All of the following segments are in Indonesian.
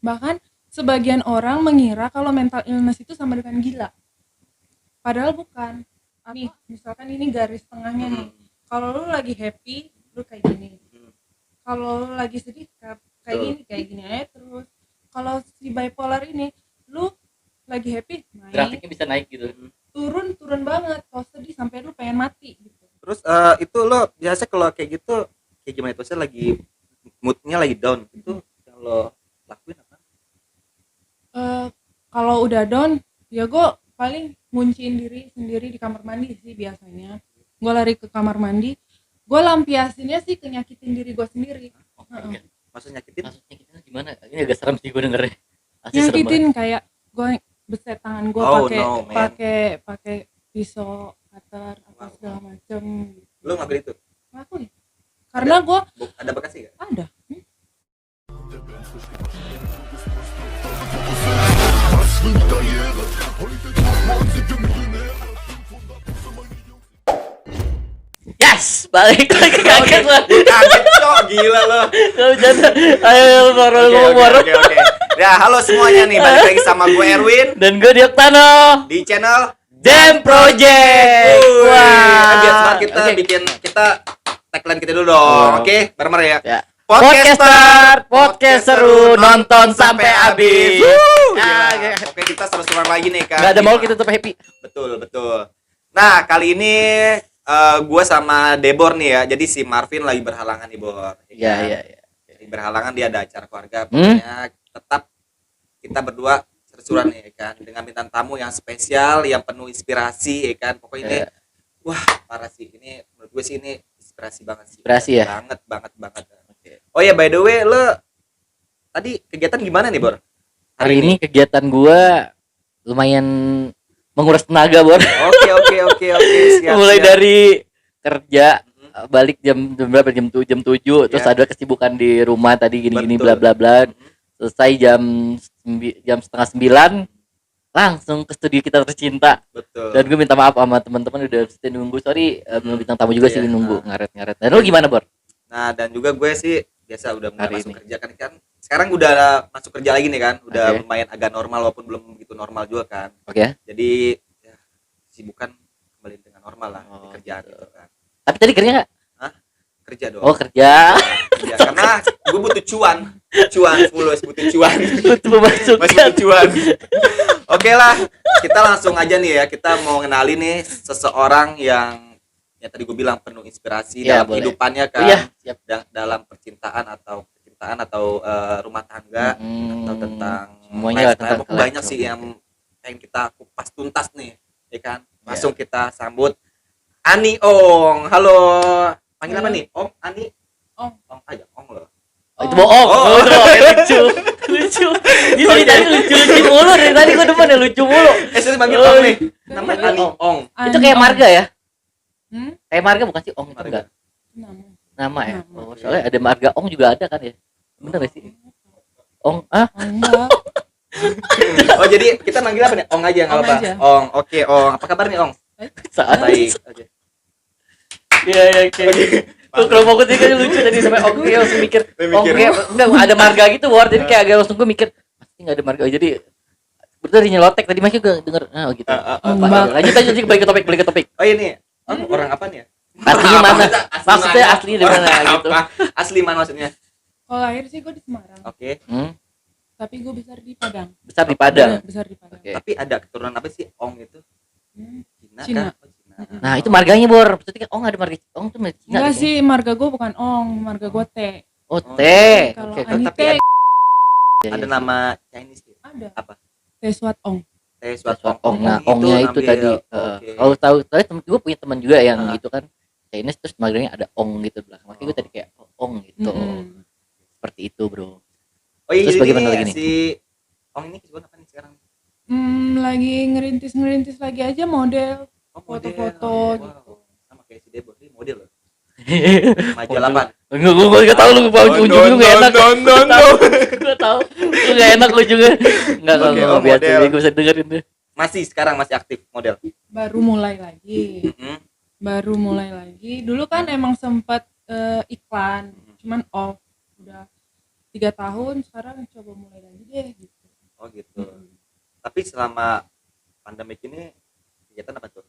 Bahkan sebagian orang mengira kalau mental illness itu sama dengan gila. Padahal bukan. Nih, misalkan ini garis tengahnya nih. Kalau lu lagi happy, lu kayak gini. Kalau lu lagi sedih, kayak gini aja terus. Kalau si bipolar ini, lu lagi happy, Grafiknya bisa naik gitu. turun banget. Kalau sedih sampai lu pengen mati gitu. Terus itu lo biasa kalau kayak gitu kayak gimana itu? Saya lagi moodnya lagi down itu yang lo lakuin apa? Kalau udah down, ya gue paling ngunciin diri sendiri di kamar mandi sih biasanya. Gue lari ke kamar mandi, gue lampiasinnya sih ke nyakitin diri gue sendiri. Maksudnya nyakitin? Maksudnya nyakitin gimana? Ini agak serem sih gue dengernya. Asli serem Nyakitin banget. kayak gue beset tangan gue pakai pisau, cutter, apa segala macem. Lo ngambil itu? Ngakuin. Karena gue ada bekasnya gak? ada. Yes, balik lagi kaget lah. Kaget cok, gila lo. Gak bercanda. Ayo baru ngomong. Oke. Ya halo semuanya nih, balik lagi sama gue Erwin Dan gue Dioktano di channel Jam Project. Biar semangat kita bikin kita tagline kita dulu dong. Oke, bareng-bareng ya. Ya. Podcaster, podcast seru, nonton sampai habis. Oke, kita seru-seruan lagi nih kan. Gak ada mau kita tetap happy. Betul. Nah, kali ini gue sama Debor nih ya. Jadi si Marvin lagi berhalangan nih, Bor. Iya. Jadi berhalangan, dia ada acara keluarga. Pokoknya tetap kita berdua seru-seruan nih kan, dengan bintang tamu yang spesial, yang penuh inspirasi ya kan. Pokoknya ini wah, parah sih. Ini menurut gue sih ini inspirasi banget sih. Inspirasi ya? Banget. Oh ya, by the way, lo tadi kegiatan gimana nih, Bor? Hari ini kegiatan gua lumayan menguras tenaga, Bor. Oke, siap. Mulai dari kerja balik jam berapa? Jam 7, terus ada kesibukan di rumah tadi gini bla bla bla. Selesai jam setengah 9 langsung ke studio kita tercinta. Betul. Dan gue minta maaf sama teman-teman udah stay nunggu. Sorry, bintang tamu juga sih nunggu ngaret-ngaret. Dan lo gimana, Bor? Nah, dan juga gue sih biasa udah mulai masuk kerja kan. Sekarang udah masuk kerja lagi nih kan. Udah lumayan agak normal walaupun belum begitu normal juga kan. Oke. Jadi ya sibukan kembali dengan normal lah di kerjaan gitu kan. Tapi tadi kerja nggak? Kerja dong. Oh, kerja. Ya, karena gue butuh cuan butuh cuan. Butuh pemasukan. Masih butuh cuan. Oke lah, kita langsung aja nih ya. Kita mau kenalin nih seseorang yang ya tadi gue bilang penuh inspirasi dalam kehidupannya kan. Dalam percintaan atau rumah tangga atau tentang semuanya tentang banyak sih yang pengen kita kupas tuntas nih, ya kan? Langsung kita sambut Ani Ong. Halo. Panggil apa nih? Om, Ani? Ong aja, Ong loh. Itu bohong. Lucu. Jadi tadi lucu mulu dari tadi gue demen ya lucu mulu. Saya panggil Ong nih. Namanya Ani Ong. Itu kayak marga ya? Kayak marga bukan sih Ong itu enggak? Nama ya? Oh, soalnya ada marga Ong juga ada kan ya? Bener gak sih? Ong, Enggak. Oh, jadi kita manggil apa nih? Ong aja enggak apa-apa. Ong, oke Ong. Apa kabar nih Ong? Baik. Oke. Iya, oke. Kalau fokus sih kan lucu tadi sampai oke langsung mikir. Enggak ada marga gitu, Bor. Jadi kayak agak langsung gue mikir pasti enggak ada marga. Jadi betul nyelotek tadi masih gue denger gitu. Lanjut aja balik ke topik. Oh ini orang apa nih ya? Aslinya mana? Maksudnya asli di mana gitu. Asli mana maksudnya? Kalau lahir sih gue di Semarang. Oke. Tapi gue besar di Padang. Besar di Padang. Tapi ada keturunan apa sih Ong itu? Cina. Nah, itu marganya, Bor. Berarti kan Ong ada marga Ong tuh Cina. Enggak sih, marga gue bukan Ong, marga gue T. Oh, T. Kalau Oke. Ani T ada nama Chinese gitu. ada. Apa? T Swat Ong. Ong. Nah, Ongnya itu tadi. Kalau tahu temen gue punya teman juga yang gitu kan. Chinese terus marganya ada Ong gitu belakang. Makanya gue tadi kayak Ong gitu. Seperti itu, Bro. Oh iya, terus bagaimana lagi nih? Si Ong ini kesibukan apa nih sekarang? Lagi ngerintis lagi aja model. Foto-foto gitu. Sama kayak si Debor, dia model loh. Majalah apa? Gue gak tau lu ujung-ujung gak enak. Gue tau lu gak enak lu juga. Enggak kalau biasa gue bisa dengerin deh. Sekarang masih aktif model? Baru mulai lagi. Dulu kan emang sempat iklan, cuman off. Udah 3 tahun, sekarang coba mulai lagi deh. selama pandemik ini kegiatan apa tuh?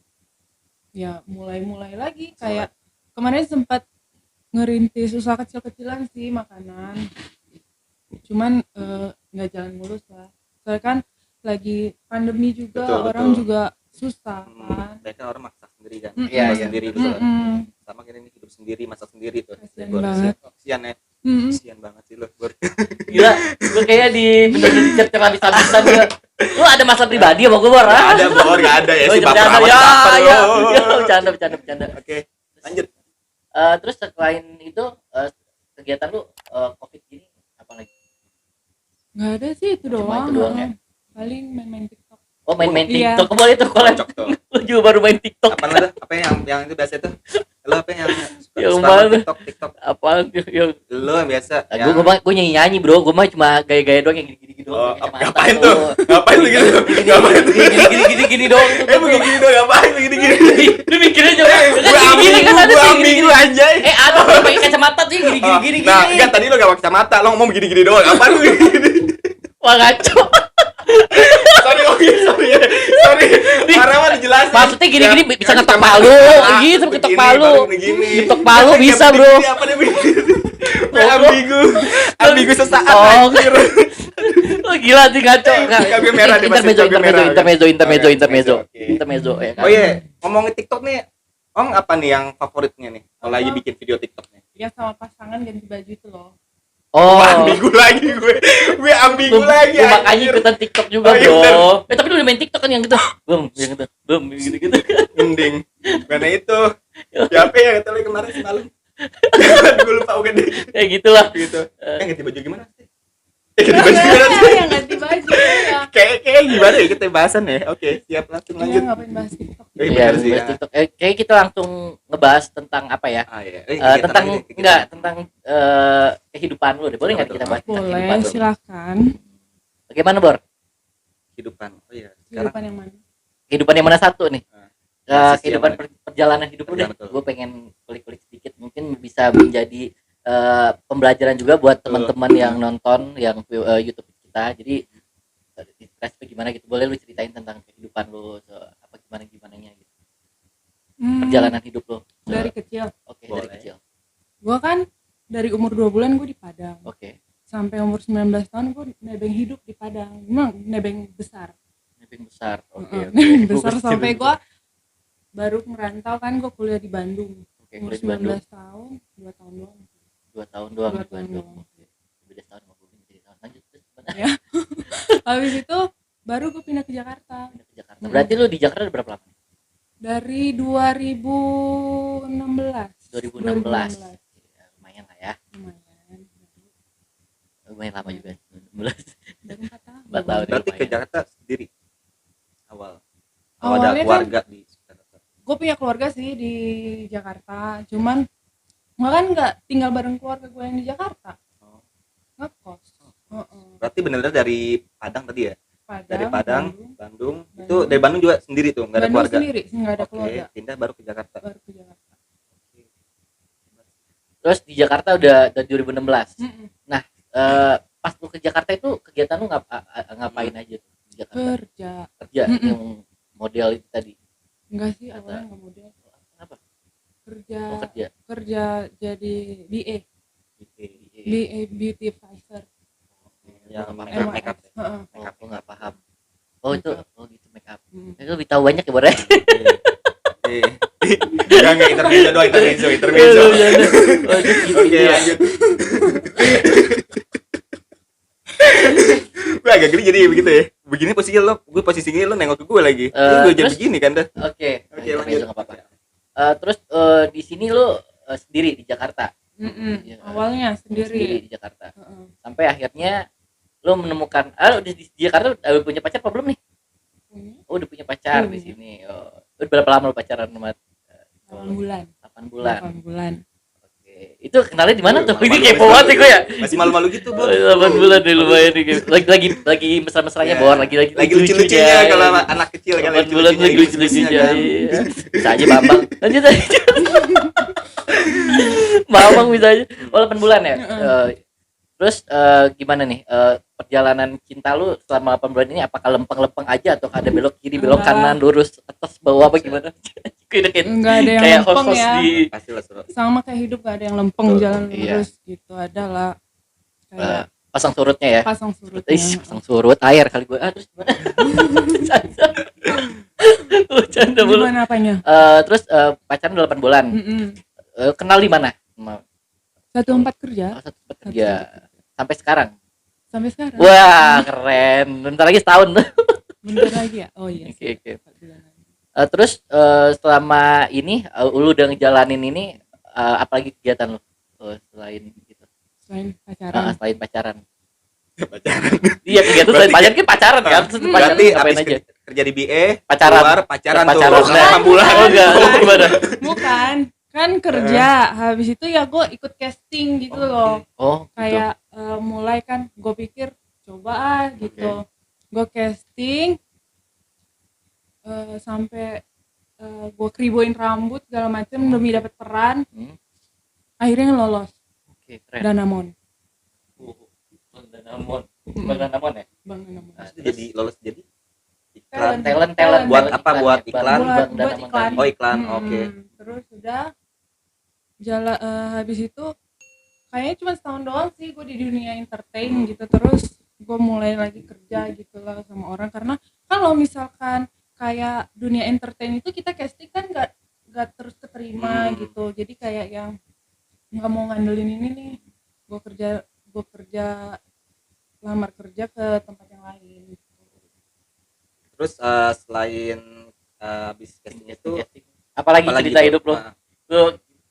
Ya mulai lagi kayak kemarin sempat ngerintis usaha kecil-kecilan sih makanan, cuman nggak jalan mulus lah soalnya kan lagi pandemi juga. Orang juga susah kan, mereka orang masak sendiri kan, sendiri betul. Sama kayak ini hidup sendiri, masak sendiri tuh. Kasian ya. Kasian banget sih lo. Gila, lu kayak bener-bener dicercer habis-habisan ya. Lu ada masalah pribadi sama gue, Bor? Gak ada, Bor, gak ada ya. Si baper amat ya. Bercanda. Oke, lanjut. Terus selain itu kegiatan lu Covid gini apa lagi? Nggak ada sih, itu doang ya. Paling main TikTok. Oh, main TikTok. Boleh tuh collab. Lu juga baru main TikTok. Apa yang itu biasa tuh? Lo apa yang yang mana? TikTok. Apaan yang lo yang biasa? Gue nyanyi bro, gue mah cuma gaya-gaya doang yang gini-gini doang. Ngapain tuh? Ngapain lu gitu? Ngapain Gini doang. Begini doang ngapain gini? Lu mikirnya coba. Gini kan ada sih gini anjay. Ada pakai kacamata tuh gini. Nah, kan tadi lo gak pakai kacamata, lo ngomong begini doang. Apaan lu gini? Wah, ngaco. Sorry. Karena mah dijelasin. Maksudnya gini bisa ngetok palu, gitu ngetok palu. Ngetok palu bisa, Bro. Apa nih begini? Ambigu sesaat anjir. Oh, gila sih ngaco. Cabe merah di intermezzo ya kan. Oh iya, ngomongin TikTok nih. Om apa nih yang favoritnya nih? Kalau lagi bikin video TikTok nih. Ya sama pasangan ganti baju itu loh. Oh, ambigu lagi gue ambigu lagi. Makanya ikutan TikTok juga, Bro. Tapi lu udah main TikTok kan yang gitu. Bum, gitu. Mending. Mana itu? Siapa yang kata lu kemarin semalam? Gue lupa udah deh. Kayak gitulah. Gitu. Ganti baju gimana sih? Ganti baju ya. Kayak gimana ya kita bahasan ya? Oke, siap langsung lanjut. Ngapain bahas TikTok? Iya, bahas TikTok. Kayak kita langsung ngebahas tentang apa ya? Tentang kehidupan lu deh. Boleh nggak kita bahas tentang kehidupan lu? Boleh, silakan. Bagaimana, Bor? Kehidupan. Oh iya. Kehidupan yang mana? Kehidupan yang mana satu nih? Kehidupan perjalanan hidup lu deh. Gue pengen kulik-kulik sedikit, mungkin bisa menjadi pembelajaran juga buat teman-teman yang nonton yang YouTube kita. Jadi inspirasi gimana gitu, boleh lu ceritain tentang kehidupan lu, apa gimananya gitu. Perjalanan hidup lu dari kecil. Oke, dari kecil. Gua kan dari umur 2 bulan gue di Padang. Oke. Sampai umur 19 tahun gue nebeng hidup di Padang. Memang nebeng besar. Oke. Nebeng besar sampai gue baru merantau kan, gue kuliah di Bandung. Umur 19 tahun, 2 tahun doang. 2 tahun doang. Beda tahun sama gue, jadi tahun lanjut terus. Ya. Habis itu baru gue pindah ke Jakarta. Berarti lu di Jakarta udah berapa lama? Dari 2016. Ya, lumayan lah ya. Lumayan lama juga. 16. Dari 4 tahun. 4 tahun. Berarti ke Jakarta sendiri awal. Awalnya ada keluarga kan, di Jakarta. Gue punya keluarga sih di Jakarta, cuman gue kan nggak tinggal bareng keluarga gue yang di Jakarta. Ngekos. Berarti benar-benar dari Padang tadi ya? Dari Padang, Bandung. Itu dari Bandung juga sendiri tuh, nggak ada keluarga? Bandung sendiri, nggak ada keluarga. Pindah baru ke Jakarta. Terus di Jakarta udah dari 2016. Nah, pas lu ke Jakarta itu kegiatan lu ngapain aja tuh di Jakarta? Kerja yang model itu tadi. Enggak sih, awalnya nggak model. Kenapa? Kerja jadi BA beauty advisor. Yang make up. Aku nggak paham. Itu gitu make up. Itu lebih tahu banyak ya, Bor. Enggak intermezzo doang, intermezzo. Oke, lanjut. Gue agak geli jadi begitu ya. Begini posisinya lo nengok ke gue lagi. Gue jadi begini kan dah. Oke, lanjut enggak apa-apa. Terus di sini lo sendiri di Jakarta. Awalnya sendiri di Jakarta. Sampai akhirnya lo menemukan di Jakarta udah punya pacar apa belum nih? Udah punya pacar di sini. Udah berapa lama lo pacaran sama 8 bulan. Oke. Itu kenalnya di mana tuh? Ini kepo banget gue ya. Masih malu-malu gitu, Bor. 8 bulan deh lumayan nih. Lagi mesra-mesranya, Bor. Lagi lucu-lucunya kalau anak kecil kan. 8 bulan lagi lucu-lucunya. Bisa aja Bambang. Lanjut aja. Bambang bisa aja. 8 bulan ya. Terus gimana nih perjalanan cinta lu selama 8 bulan ini, apakah lempeng-lempeng aja atau ada belok kiri, belok kanan, lurus, atas, bawah, apa gimana? Enggak ada yang kayak lempeng host-host ya. Sama kayak hidup gak ada yang lempeng, jalan lurus gitu. Adalah kayak pasang surutnya ya. Pasang surutnya. Pasang surut air kali gue. Terus gimana? Bercanda mulu. Gimana apanya? Terus pacaran 8 bulan. Kenal di mana? Satu tempat kerja. Satu tempat kerja. Sampai sekarang. Wah, keren. Bentar lagi setahun. Bentar lagi ya. Oh iya. Oke. Terus selama ini lu udah ngejalanin ini apalagi kegiatan lu selain gitu? Selain pacaran. Selain pacaran. Iya, kegiatan selain pacaran kan pacaran kan. Berarti habis kerja di BE, pacaran. Keluar pacaran tuh. Pacaran. Bulan. Oh enggak, gimana? Bukan. Kan kerja, habis itu ya gue ikut casting gitu loh. Oh, kayak mulai kan gue pikir coba gitu. Gue casting sampai gue kriboin rambut segala macem demi dapat peran. Akhirnya lolos. Keren. Danamon. Bang Danamon ya? Bang Danamon. Jadi lolos jadi talent. Buat apa? Buat iklan? Buat iklan. Oh, iklan. Oke. Terus sudah jalan habis itu kayaknya cuma setahun doang sih gue di dunia entertain gitu. Terus gue mulai lagi kerja gitu lah sama orang, karena kalau misalkan kayak dunia entertain itu kita casting kan gak terus keterima gitu. Jadi kayak yang nggak mau ngandelin ini nih, gue kerja lamar kerja ke tempat yang lain gitu. Terus selain habis casting itu apalagi cerita hidup lo?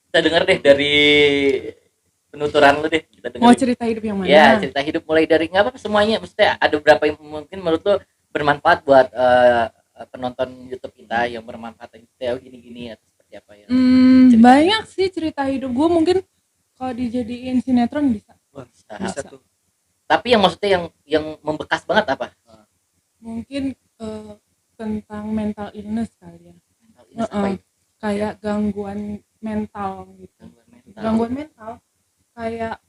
Kita denger deh dari penuturan lu deh. Mau cerita hidup yang mana? Ya, cerita hidup mulai dari nggak apa-apa semuanya. Maksudnya ada beberapa yang mungkin menurut lu bermanfaat buat penonton YouTube kita, yang bermanfaat gitu, gini-gini atau seperti apa ya? Banyak sih cerita hidup gue, mungkin kalau dijadiin sinetron bisa. Bisa tuh. Tapi yang maksudnya yang membekas banget apa? Mungkin tentang mental illness kali ya. Mental illness apa itu? Kayak gangguan mental gitu. Gangguan mental kayak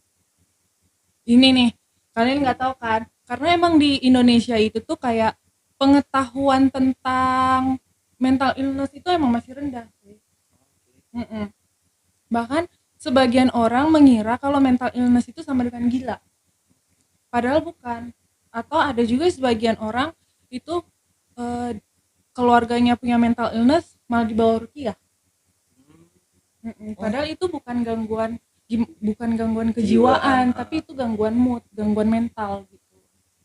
ini nih, kalian nggak tahu kan, karena emang di Indonesia itu tuh kayak pengetahuan tentang mental illness itu emang masih rendah sih. Bahkan sebagian orang mengira kalau mental illness itu sama dengan gila, padahal bukan. Atau ada juga sebagian orang itu keluarganya punya mental illness malah dibawa rukiah. Padahal itu bukan gangguan kejiwaan, tapi itu gangguan mood, gangguan mental gitu.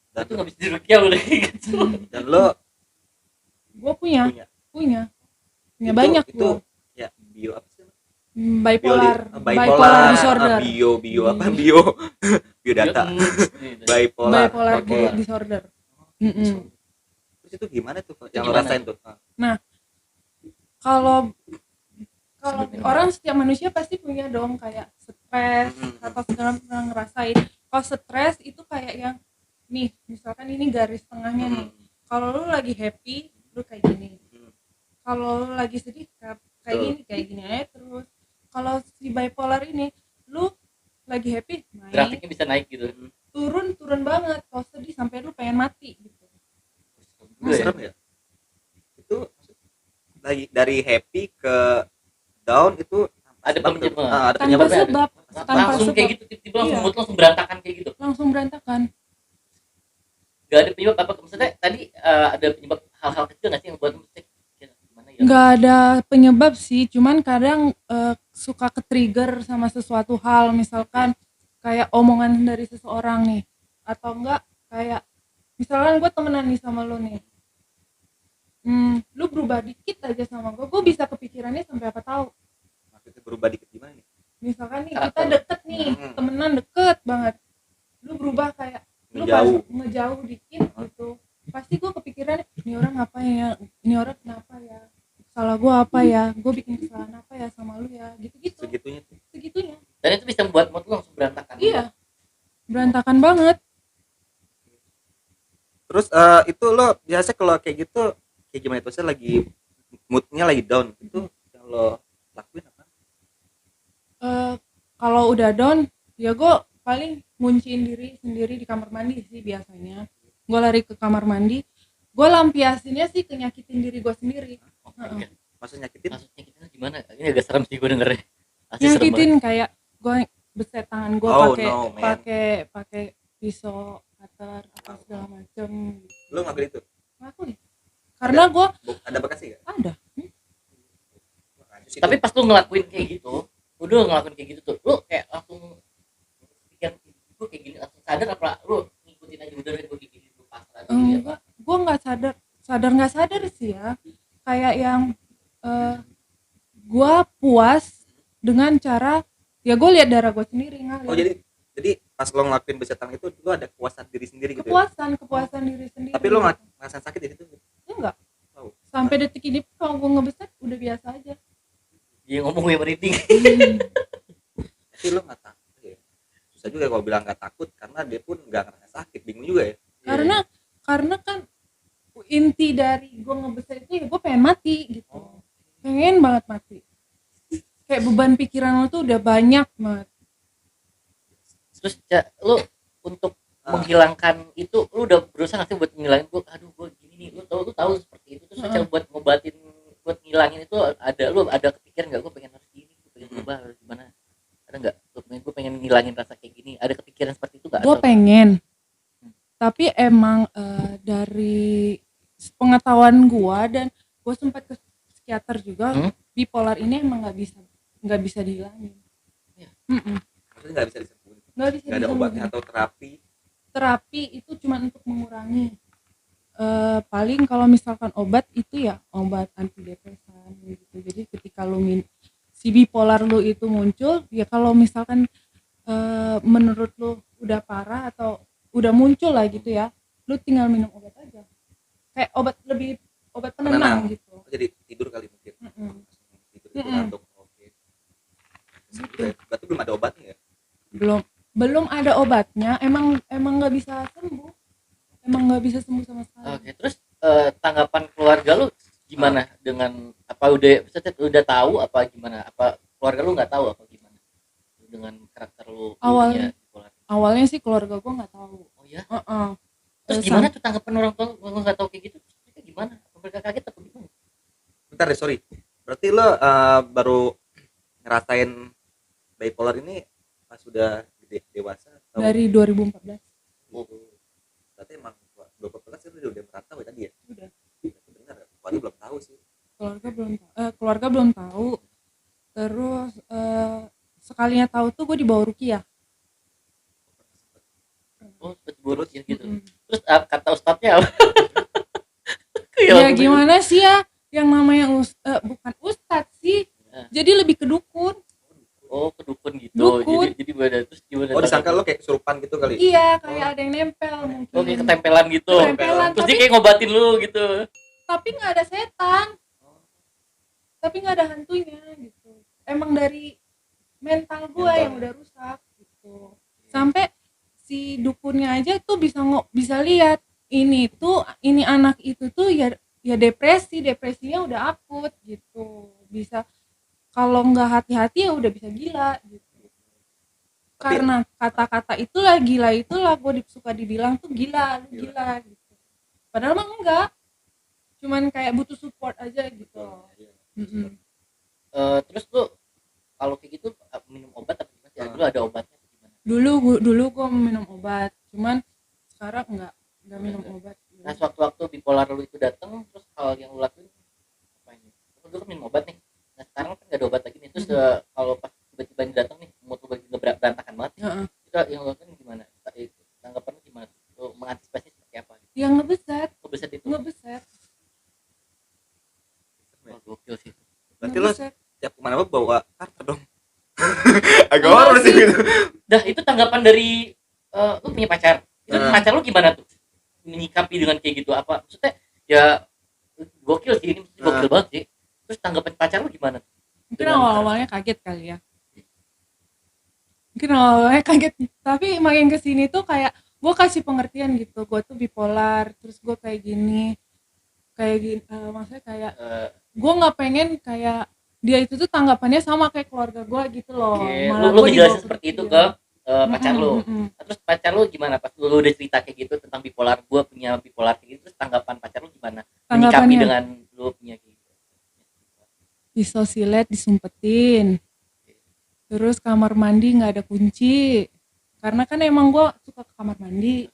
Dan itu nggak bisa dirukiah udah gitu. Dan lo? Gue punya banyak itu gua. Ya bio apa sih? Bipolar disorder. Biodata. Bipolar disorder. Terus itu gimana tuh yang lo rasain tuh? Nah, kalau orang, setiap manusia pasti punya dong kayak stres atau segala pernah ngerasain. Kalau stres itu kayak yang nih, misalkan ini garis tengahnya nih. Kalau lu lagi happy, lu kayak gini. Kalau lu lagi sedih kayak gini aja terus. Kalau si bipolar ini, lu lagi happy naik, grafiknya bisa naik gitu. Turun banget. Kalau sedih sampai lu pengen mati gitu. Serem ya? Itu lagi dari happy ke down itu ada penyebab. Tanpa sebab. Langsung kayak gitu, tiba-tiba mood langsung berantakan kayak gitu. Langsung berantakan. Gak ada penyebab apa? Maksudnya tadi ada penyebab hal-hal kecil nggak sih yang buat mesti gimana ya? Nggak ada penyebab sih, cuman kadang suka ke-trigger sama sesuatu hal, misalkan kayak omongan dari seseorang nih, atau enggak kayak misalkan gue temenan nih sama lo nih, lu berubah dikit aja sama gue bisa kepikirannya sampai apa tahu. Maksudnya berubah dikit gimana nih? Misalkan nih kita deket nih, temenan deket banget, lu berubah kayak lu ngejauh dikit gitu, pasti gue kepikirannya ini orang apa ya, ini orang kenapa ya, salah gue apa ya, gue bikin kesalahan apa ya sama lu ya, gitu-gitu. Segitunya. Dan itu bisa membuat mood lu langsung berantakan. Iya, berantakan banget. Terus itu lo biasa kalau kayak gitu kayak gimana itu? Saya lagi moodnya lagi down, itu yang lo lakuin apa? Kalau udah down ya gue paling ngunciin diri sendiri di kamar mandi sih biasanya. Gue lari ke kamar mandi, gue lampiasinnya sih ke nyakitin diri gue sendiri. Maksudnya nyakitin gimana? Ini agak serem sih gue dengernya. Asli serem Nyakitin kayak gue beset tangan gue pakai pisau, cutter, apa segala macem. Lu ngelakuin itu? Ngelakuin. Karena gue ada bekasnya gak? ada. Tapi pas lu ngelakuin kayak gitu, udah ngelakuin kayak gitu tuh, lu kayak langsung pikir gue kayak gini, langsung sadar apa lu ngikutin aja udah gue kayak gini lu pasrah aja? Enggak, gue nggak nggak sadar sih ya. Kayak yang gue puas dengan cara ya gue lihat darah gue sendiri ngalir. Oh jadi pas lo ngelakuin besetan itu lo ada kepuasan diri sendiri gitu kepuasan diri sendiri. Tapi lo ngerasain sakit di situ? Enggak. Sampai detik ini kalau gue ngebeset udah biasa aja. Dia ngomongnya merinding. Tapi lo nggak takut ya? Susah juga kalau bilang nggak takut karena dia pun nggak ngerasa sakit, bingung juga ya. Karena kan inti dari gue ngebeset itu ya gue pengen mati gitu. Pengen banget mati. Kayak beban pikiran lo tuh udah banyak banget. Terus ya, lu untuk menghilangkan itu lu udah berusaha nggak sih buat ngilangin gue gini nih, lu tahu seperti itu, terus cara buat ngobatin, buat ngilangin itu ada kepikiran nggak gue pengen harus gini, gue pengen berubah harus gimana, ada nggak gue pengen ngilangin rasa kayak gini, ada kepikiran seperti itu nggak? Gue pengen tapi emang dari pengetahuan gue dan gue sempat ke psikiater juga, bipolar ini emang nggak bisa dihilangin. Maksudnya nggak bisa disembuhin? Nggak ada obatnya atau terapi itu cuma untuk mengurangi. Paling kalau misalkan obat itu ya obat antidepresan gitu. Jadi ketika lu si bipolar lu itu muncul ya, kalau misalkan menurut lu udah parah atau udah muncul lah gitu ya, lu tinggal minum obat aja, kayak obat penenang gitu. Jadi tidur kali mungkin. Tidur ngantuk. Oke. Berarti belum ada obatnya ya? Belum ada obatnya. Emang nggak bisa sembuh. Emang nggak bisa sembuh sama sekali. Oke, terus tanggapan keluarga lu gimana dengan apa, udah tahu apa gimana, apa keluarga lu nggak tahu apa gimana dengan karakter lu? Awalnya sih keluarga gue nggak tahu. Oh ya? Terus gimana tuh tanggapan orang tua lu nggak tahu kayak gitu? Mereka gimana? Mereka kaget apa gimana? Bentar deh, sorry. Berarti lo baru ngerasain bipolar ini pas sudah dewasa? Atau? Dari 2014. Oh. Berarti emang 2014 itu udah merantau ya tadi ya? Udah. Benar, keluarga belum tahu sih. Keluarga belum tahu. Terus sekalinya tahu tuh gue dibawa Rukiah. Oh, buruk ya gitu. Terus kata ustadznya apa? Ya gimana sih ya, yang namanya bukan ustadz sih. Jadi lebih ke dukun. Oh, ke dukun gitu. Dukun. Jadi beda. Terus gimana? Oh, disangka lo kayak kesurupan gitu kali? Iya, kayak ada yang nempel mungkin. Oh, kayak ketempelan gitu. Terus dia kayak ngobatin lu gitu. Tapi nggak ada setan. Tapi nggak ada hantunya gitu. Emang dari mental gue yang udah rusak gitu. Sampai si dukunnya aja tuh bisa lihat ini anak itu tuh ya depresinya udah akut gitu, bisa kalau nggak hati-hati ya udah bisa gila gitu. Karena kata-kata itulah gue suka dibilang tuh gila gitu, padahal mah enggak, cuman kayak butuh support aja gitu. Terus lu kalau kayak gitu minum obat apa gimana? Dulu ada obatnya? Dulu gue minum obat, cuman sekarang enggak minum obat. Nah, sewaktu bipolar lu itu datang, terus hal yang lu lakuin apa ini? Lu kan minum obat nih. Nah, sekarang kan enggak ada obat lagi nih. Terus kalau pas tiba-tiba ini datang nih, mood lu berantakan banget. Itu yang lu lakuin gimana? Tanggapan lu gimana? Lu mengantisipasi seperti apa? Yang ngebeset itu. Ngebeset. Oh, gokil sih. Berarti lu tiap kemana bawa kartu dong. Agak horor sih gitu. Dah, itu tanggapan dari lu punya pacar. Itu pacar lu gimana tuh menyikapi dengan kayak gitu? Apa maksudnya ya gokil sih, ini gokil banget sih. Terus tanggapan pacar lu gimana? Mungkin awalnya kaget kali ya. Tapi makin kesini tuh kayak gue kasih pengertian gitu, gue tuh bipolar, terus gue kayak gini, maksudnya kayak gue nggak pengen kayak dia itu tuh tanggapannya sama kayak keluarga gue gitu loh. Malah lu ngejelasin seperti itu ke pacar lu. Terus pacar lu gimana pas lu udah cerita kayak gitu tentang bipolar, gua punya bipolar kayak gitu, terus tanggapan pacar lu gimana menyikapi dengan lu punya kayak gitu? Isosilet disumpetin, terus kamar mandi nggak ada kunci karena kan emang gue suka ke kamar mandi.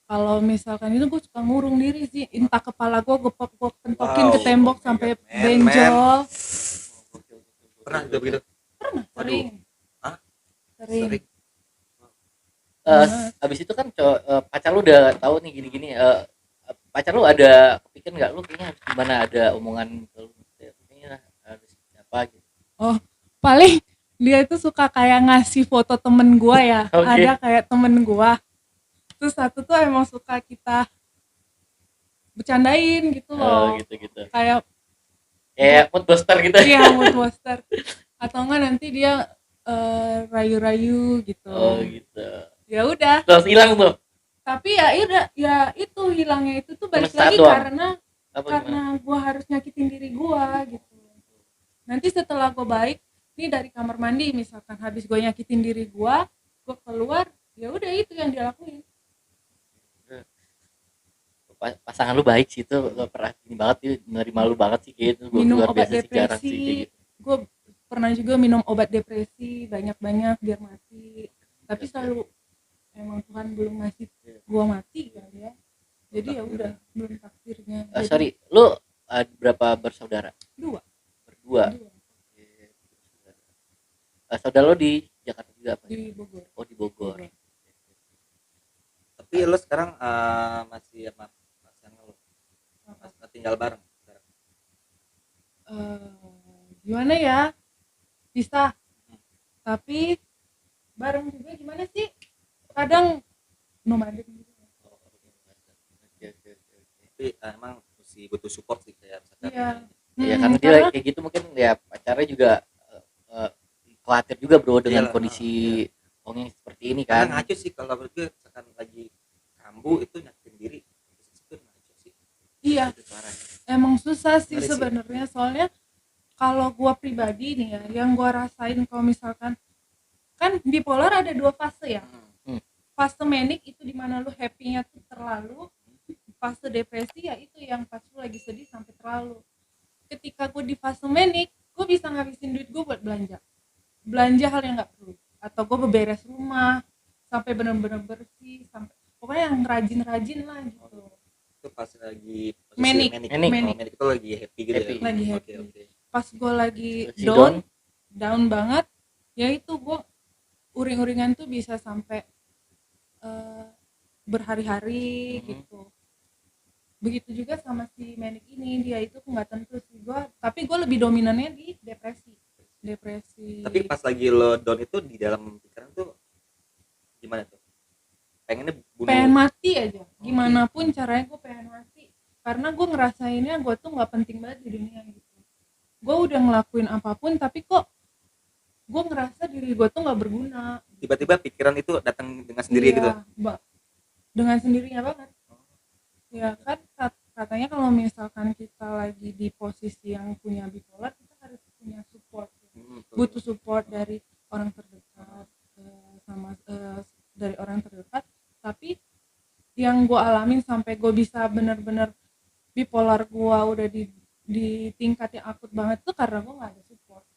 Kalau misalkan itu gue suka ngurung diri sih, entah kepala gue pentokin ke tembok sampai benjol. Pernah gitu begitu? Pernah, sering. Hah? Sering. Abis itu kan pacar lu udah tahu nih gini-gini, pacar lu ada kepikir nggak lu kayaknya harus gimana, ada omongan kayaknya harus apa gitu? Oh, paling dia itu suka kayak ngasih foto temen gue ya. Ada kayak temen gue, terus satu tuh emang suka kita bercandain gitu loh. Gitu. Kayak mood booster gitu. Iya, mood booster. Atau enggak nanti dia rayu-rayu gitu. Gitu. Ya udah. Terus hilang tuh. Tapi ya itu hilangnya itu tuh balik lagi karena gue harus nyakitin diri gue gitu. Nanti setelah gue baik, nih dari kamar mandi misalkan habis gue nyakitin diri gue keluar, ya udah itu yang dia lakuin. Pasangan lu baik sih, itu pernah ini banget sih, menerima lu banget sih kayak itu. Minum obat depresi sih, gitu. Gue pernah juga minum obat depresi banyak-banyak biar mati, tapi selalu emang Tuhan belum ngasih gue mati kan ya, jadi ya udah belum takdirnya. Sorry, lu berapa bersaudara? Berdua. Saudara lo di Jakarta juga apa? Di Bogor. Oh, di Bogor. Tapi lo sekarang masih sama pasangan lo? Masih tinggal bareng sekarang? Gimana ya? Bisa. Tapi bareng juga gimana sih? Kadang nomaden gitu. Tapi emang mesti butuh support sih kayak misalkan. Iya, karena dia kayak gitu mungkin ya pacarnya juga khawatir juga bro dengan kondisi Ong yang seperti ini kan. Karena ngaco sih kalau gue misalkan lagi kambuh itu nyakitin diri itu ngaco sih. Iya, emang susah sih sebenarnya, soalnya kalau gue pribadi nih ya, yang gue rasain kalau misalkan kan bipolar ada 2 fase ya. Fase manic itu dimana lu happy-nya tuh terlalu, fase depresi ya itu yang pas lu lagi sedih sampai terlalu. Ketika gue di fase manic, gue bisa ngabisin duit gue buat belanja hal yang nggak perlu, atau gue beberes rumah sampai benar-benar bersih, sampai pokoknya yang rajin lah gitu. Itu pas lagi manic itu lagi happy gitu ya. Lagi happy. Okay. Pas gue lagi down banget, ya itu gue uring-uringan tuh bisa sampai berhari-hari gitu. Begitu juga sama si manic ini, dia itu nggak tentu sih gue, tapi gue lebih dominannya di depresi. Tapi pas lagi lo down itu di dalam pikiran tuh gimana tuh? Pengen mati aja, gimana pun caranya gue pengen mati, karena gue ngerasainnya gue tuh nggak penting banget di dunia gitu. Gue udah ngelakuin apapun tapi kok gue ngerasa diri gue tuh nggak berguna. Tiba-tiba pikiran itu datang dengan sendiri gitu. Dengan sendirinya banget. Ya kan katanya kalau misalkan kita lagi di posisi yang punya bipolar, kita harus punya support. Butuh support dari orang terdekat, dari orang terdekat. Tapi yang gue alamin sampai gue bisa benar-benar bipolar gue udah di tingkat yang akut banget tuh karena gue nggak ada support.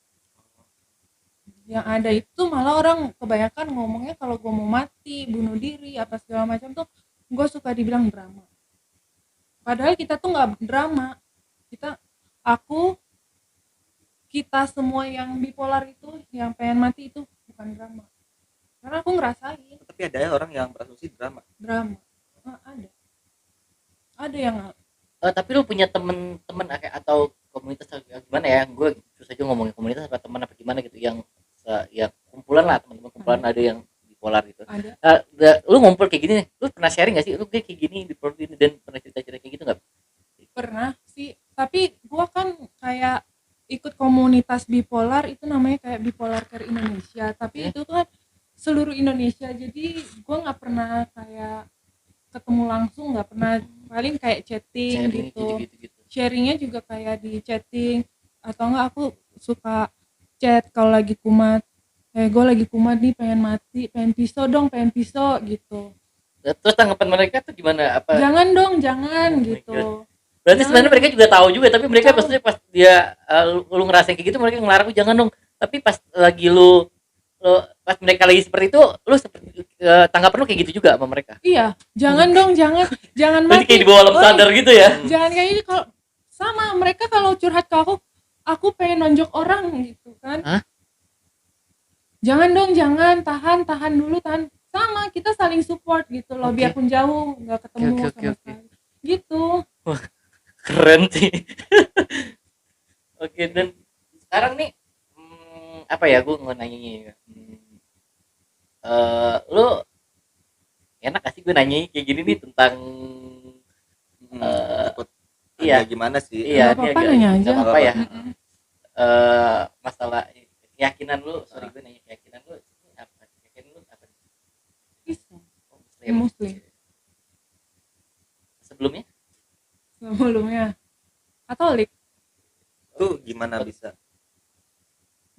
Yang ada itu malah orang kebanyakan ngomongnya kalau gue mau mati, bunuh diri, apa segala macam tuh gue suka dibilang drama. Padahal kita tuh nggak drama, kita semua yang bipolar itu, yang pengen mati itu bukan drama. Karena aku ngerasain. Tapi ada orang yang berasumsi drama. Ada yang tapi lu punya temen-temen atau komunitas gimana ya? Gue susah aja ngomongin komunitas apa teman apa gimana gitu yang ya kumpulan lah, teman-teman kumpulan ada yang bipolar gitu. Lu ngumpul kayak gini, lu pernah sharing nggak sih? Lu kayak gini bipolar ini dan pernah cerita-cerita kayak gitu nggak? Pernah sih, tapi gua kan kayak ikut komunitas bipolar itu namanya kayak Bipolar Care Indonesia, tapi itu kan seluruh Indonesia, jadi gua nggak pernah kayak ketemu langsung, nggak pernah, paling kayak chatting gitu. Sharingnya juga kayak di chatting, atau enggak aku suka chat kalau lagi kumat, gue lagi kumat nih, pengen mati, pengen pisau gitu. Terus tanggapan mereka tuh gimana? Apa? Jangan dong, jangan Oh my gitu. God. Berarti Jangan. sebenarnya mereka juga tahu juga, tapi mereka Tahu. maksudnya pas dia lu ngerasain kayak gitu mereka ngelarang jangan dong. Tapi pas lagi lu pas mereka lagi seperti itu, lu seperti tanggapan lu kayak gitu juga sama mereka. Iya, jangan dong, jangan Berarti mati. kayak di bawah alam sadar gitu ya. Jangan kayak ini. Kalau sama mereka kalau curhat ke aku pengen nonjok orang gitu kan. Hah? Jangan dong, jangan, tahan dulu, tahan. Sama, kita saling support gitu loh, Oke. biarpun jauh nggak ketemu Oke. sama sekali. Gitu. Keren sih. Oke, dan sekarang nih apa ya, gue mau nanya nih. Lu enak gak sih gue nanya kayak gini nih tentang Takut iya. gimana sih? Iya, Nggak apa-apa, nanya aja. Nggak apa-apa ya. Mm-mm. Masalah keyakinan lu, sorry gue nanya keyakinan lu apa? Keyakinan lu apa? Islam. Oh, Muslim. Muslim. Sebelumnya? Katolik. Tuh gimana bisa?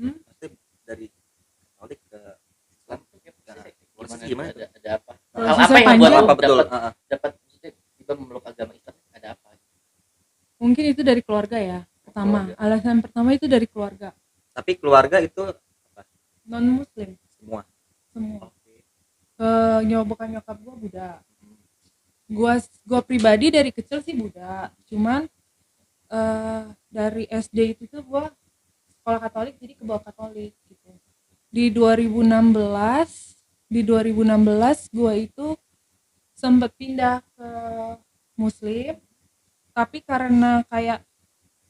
Hmm? Maksudnya dari Katolik ke Islam Gimana, gimana? ada apa? Prosesnya Hal apa yang buat panjang. lu Apa betul? dapat maksudnya tiba memeluk agama Islam, ada apa? Mungkin itu dari keluarga ya. Pertama, Keluarga. alasan pertama itu dari keluarga. Tapi keluarga itu Non muslim semua. semua. Bukan nyokap gue Buddha. Gua pribadi dari kecil sih Buddha. Cuman dari SD itu tuh gua sekolah Katolik, jadi ke bawah Katolik gitu. Di 2016 gua itu sempet pindah ke Muslim, tapi karena kayak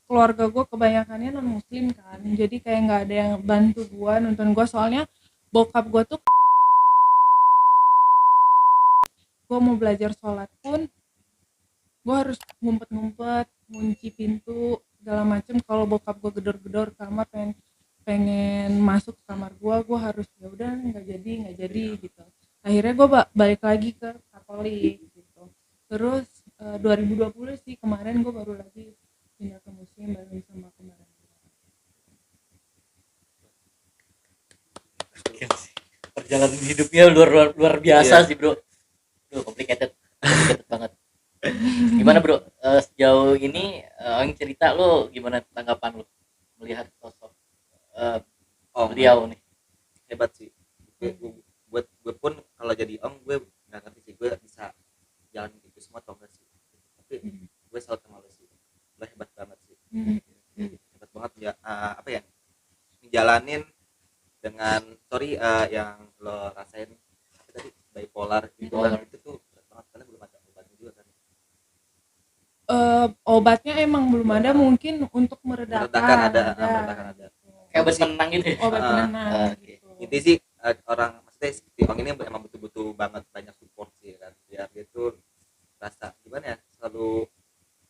keluarga gue kebanyakannya non muslim kan, jadi kayak nggak ada yang bantu gue nonton gue, soalnya bokap gue tuh gue mau belajar sholat pun gue harus ngumpet ngunci pintu segala macem. Kalau bokap gue gedor kamar pengen masuk kamar gue harus ya udah nggak jadi gitu. Akhirnya gue balik lagi ke Katolik gitu. Terus 2020 sih kemarin gue baru lagi pindah ke muslim bareng sama kemarin. Perjalanan hidupnya luar biasa sih bro. Complicated banget. Gimana bro, sejauh ini yang cerita lo gimana, tanggapan lo melihat sosok beliau nih? Hebat sih. Gue pun kalau jadi om gue nggak ngerti sih gue bisa jalan itu semua atau enggak sih. Tapi gue salut sama lo sih. Lo hebat banget sih. Hebat banget ya, apa ya, ngejalanin dengan yang lo rasain apa tadi, bipolar itu tuh berat banget karena belum ada obatnya juga kan. Obatnya emang belum ada, mungkin untuk meredakan ada. Kayak obat penenang gitu ya? Obat penenang gitu. Itu sih orang, maksudnya si orang ini emang butuh banget banyak support sih kan, biar dia tuh rasa gimana ya, selalu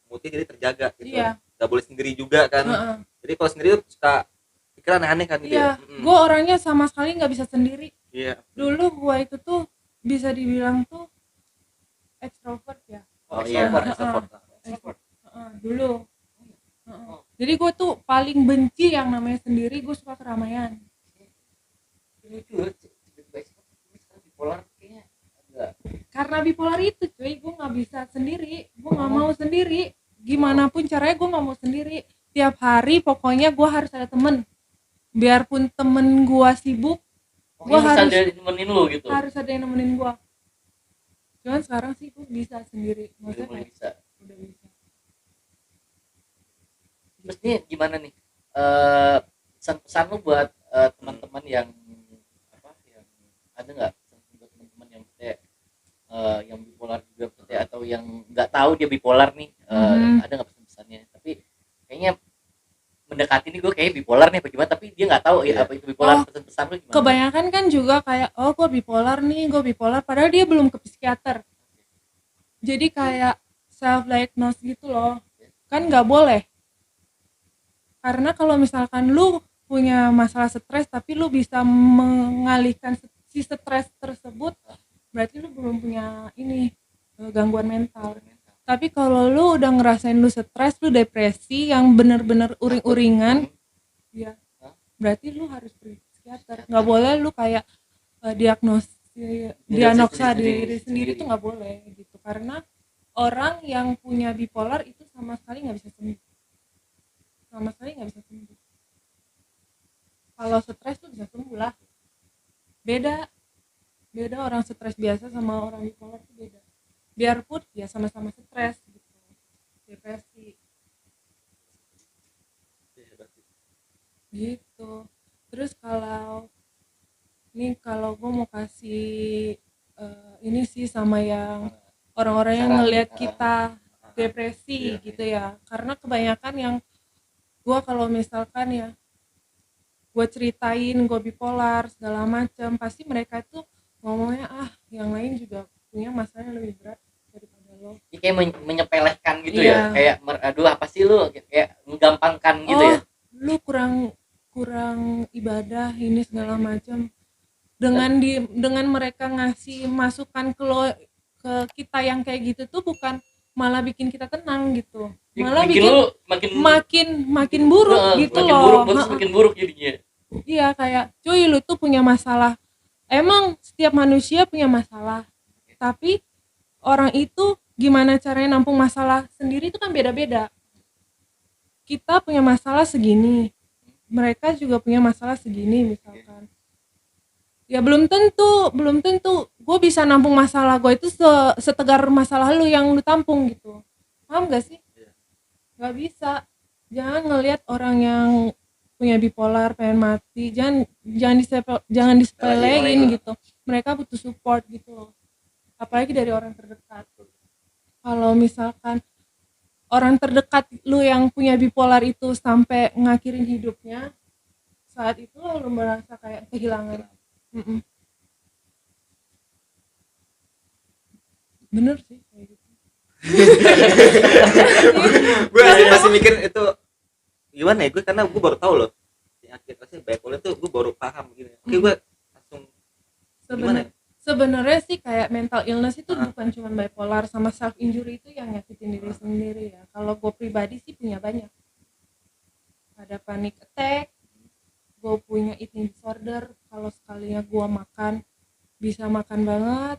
moodnya jadi terjaga gitu. Iya. Gak boleh sendiri juga kan. Jadi kalau sendiri tuh suka pikiran aneh-aneh kan gitu. Iya, gue orangnya sama sekali nggak bisa sendiri. Iya. Dulu gue itu tuh bisa dibilang tuh extrovert ya. Oh iya, extrovert. Dulu. Jadi gue tuh paling benci yang namanya sendiri, gue suka keramaian. Bipolar kayaknya agak. Karena bipolar itu cuy, gue nggak bisa sendiri, gue nggak mau sendiri, gimana pun caranya gue nggak mau sendiri. Tiap hari pokoknya gue harus ada temen, biarpun temen gue sibuk, gue harus ada nemenin lu gitu. Harus ada yang nemenin gue. Cuman sekarang sih gue bisa sendiri, maksudnya Udah kayak bisa. udah bisa. Terus nih gimana nih, pesan-pesan lu buat teman-teman yang ada nggak buat teman-teman yang yang bipolar juga atau yang nggak tahu dia bipolar nih, ada nggak pesan-pesannya? Tapi kayaknya mendekati nih gue kayak bipolar nih bagaimana, tapi dia nggak tahu ya apa itu bipolar. Pesan-pesan lu gimana? Kebanyakan kan juga kayak gue bipolar padahal dia belum ke psikiater, jadi kayak self diagnose gitu loh, kan nggak boleh. Karena kalau misalkan lu punya masalah stres tapi lu bisa mengalihkan si stres tersebut, berarti lu belum punya gangguan mental. Tapi kalau lu udah ngerasain lu stres, lu depresi yang bener-bener uring-uringan, ya berarti lu harus pergi ke psikiater. Nggak boleh lu kayak diagnosa diri sendiri tuh nggak boleh gitu, karena orang yang punya bipolar itu sama sekali nggak bisa sembuh, kalau stres tuh bisa sembuh lah. Beda orang stres biasa sama orang bipolar tuh beda, biarpun ya sama-sama stres gitu, depresi gitu. Terus kalau gue mau kasih ini sih sama yang orang-orang yang ngelihat kita depresi gitu ya, karena kebanyakan yang gue kalau misalkan ya gue ceritain gue bipolar segala macam, pasti mereka tuh ngomongnya yang lain juga punya masalah yang lebih berat daripada lo. Jadi kayak menyepelekan gitu ya, kayak aduh apa sih lu, kayak menggampangkan gitu ya. Lu kurang ibadah ini segala macam. Dengan mereka ngasih masukan ke kita yang kayak gitu tuh bukan malah bikin kita tenang gitu, malah bikin lu makin buruk gitu loh. Makin buruk jadinya. Iya, kayak cuy lu tuh punya masalah. Emang setiap manusia punya masalah, tapi orang itu gimana caranya nampung masalah sendiri itu kan beda-beda. Kita punya masalah segini, mereka juga punya masalah segini misalkan. Ya belum tentu gue bisa nampung masalah gue itu setegar masalah lu yang lu tampung gitu. Paham gak sih? Gak bisa. Jangan ngelihat orang yang punya bipolar pengen mati, jangan disepelein gitu. Mereka butuh support gitu loh, apalagi dari orang terdekat. Kalau misalkan orang terdekat lu yang punya bipolar itu sampai ngakhirin hidupnya, saat itu lu merasa kayak kehilangan. Bener sih kayak gitu. Gue masih mikir itu gimana ya, gue karena gue baru tahu loh akhirnya bipolar tuh gue baru paham gitu. Oke, gue langsung sebenarnya sih kayak mental illness itu bukan cuma bipolar sama self injury itu yang nyakitin diri sendiri ya. Kalau gue pribadi sih punya banyak, ada panic attack, gue punya eating disorder. Kalau sekalinya gue makan bisa makan banget,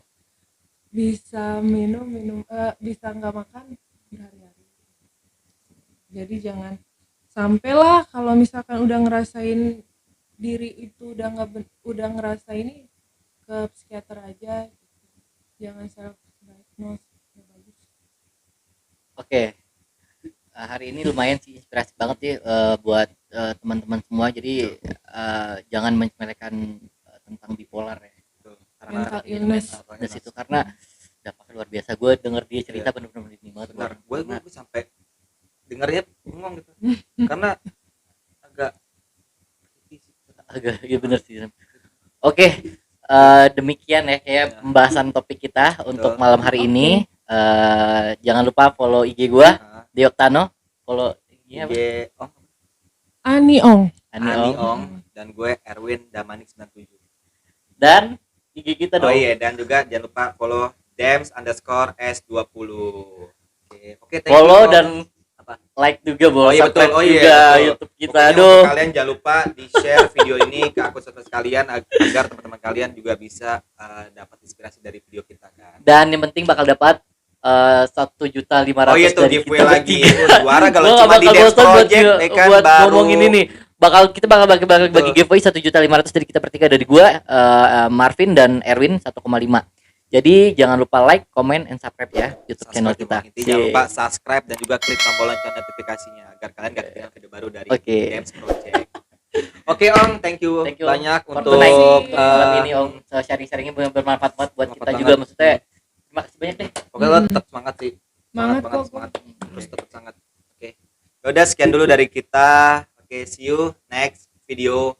bisa minum bisa nggak makan berhari-hari. Jadi jangan sampailah kalau misalkan udah ngerasain diri itu udah ngerasa ini, ke psikiater aja gitu. Jangan self diagnose, ya bagus. Oke. Hari ini lumayan sih inspirasi banget ya buat teman-teman semua. Jadi jangan menyepelekan tentang bipolar ya. Karena mental illness itu karena dampaknya luar biasa. Gue denger dia cerita bener-bener ini banget. Gue sampai dengarnya bengong gitu. Karena agak ya bener sih. Oke, demikian ya kayak pembahasan topik kita untuk malam hari ini. Jangan lupa follow IG gue Dioktano, follow IG Ani Ong dan gue Erwin Damanik 97. Dan IG kita dong. Oh iya, dan juga jangan lupa follow Dems_S20. Oke, follow dan like juga boleh. YouTube kita. Aduh, kalian jangan lupa di share video ini ke akun sosial kalian agar teman-teman kalian juga bisa dapat inspirasi dari video kita kan. Dan yang penting bakal dapat 1.500.000 oh iya tuh giveaway lagi suara kalau cuma di Dems Project kan buat baru ngomongin ini kita bakal bagi giveaway 1.500.000 dari kita bertiga, dari gua Marvin dan Erwin 1,5. Jadi jangan lupa like, comment, and subscribe ya YouTube channel kita. Jangan lupa subscribe dan juga klik tombol lonceng notifikasinya agar kalian gak ketinggalan video baru dari Dems Project. Oke Om, thank you banyak untuk ini Om, sharing-sharingnya bermanfaat banget buat kita juga, maksudnya terima kasih banyak deh. Oke, lo tetap semangat sih. Semangat. Terus tetap semangat. Oke. Yaudah sekian dulu dari kita. Oke, see you next video.